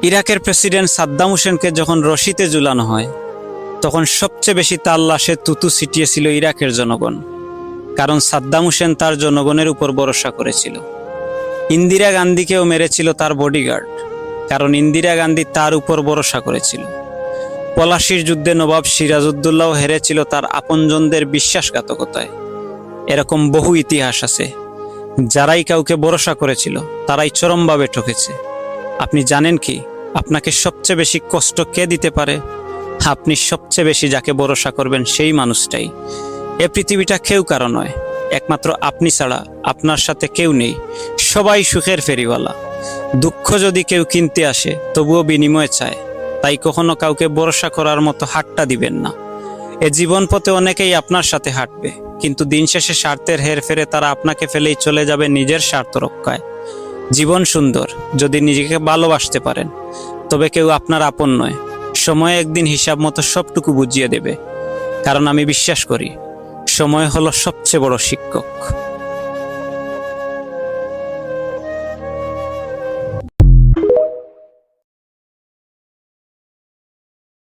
ইরাকের প্রেসিডেন্ট সাদ্দাম হোসেনকে যখন রশিতে ঝুলানো হয় তখন সবচেয়ে বেশি তার লাশে থুতু ছিটিয়েছিল ইরাকের জনগণ, কারণ সাদ্দাম হোসেন তার জনগণের উপর ভরসা করেছিল। ইন্দিরা গান্ধীকেও মেরেছিল তার বডিগার্ড, কারণ ইন্দিরা গান্ধী তার উপর ভরসা করেছিল। পলাশির যুদ্ধে নবাব সিরাজউদ্দৌলাও হেরেছিল তার আপনজনদের বিশ্বাসঘাতকতায়। এরকম বহু ইতিহাস আছে। যারাই কাউকে ভরসা করেছিল তারাই চরমভাবে ঠকেছে। আপনি জানেন কি আপনাকে সবচেয়ে বেশি কষ্ট কে দিতে পারে? আপনি সবচেয়ে বেশি যাকে ভরসা করবেন সেই মানুষটাই। এ পৃথিবীটা কেউ কারো নয়, একমাত্র আপনি ছাড়া আপনার সাথে কেউ নেই। সবাই সুখের ফেরিওয়ালা। দুঃখ যদি কেউ কিনতে আসে তবুও বিনিময়ে চায়। তাই কখনো কাউকে ভরসা করার মতো হাতটা দিবেন না। এ জীবন পথে অনেকেই আপনার সাথে হাঁটবে, কিন্তু দিন শেষে স্বার্থের হেরফেরে তারা আপনাকে ফেলেই চলে যাবে নিজের স্বার্থ রক্ষায়। জীবন সুন্দর যদি নিজেকে ভালোবাসতে পারেন, তবে কেউ আপনার আপন নয়। সময় একদিন হিসাব মতো সবটুকু বুঝিয়ে দেবে, কারণ আমি বিশ্বাস করি সময় হলো সবচেয়ে বড় শিক্ষক।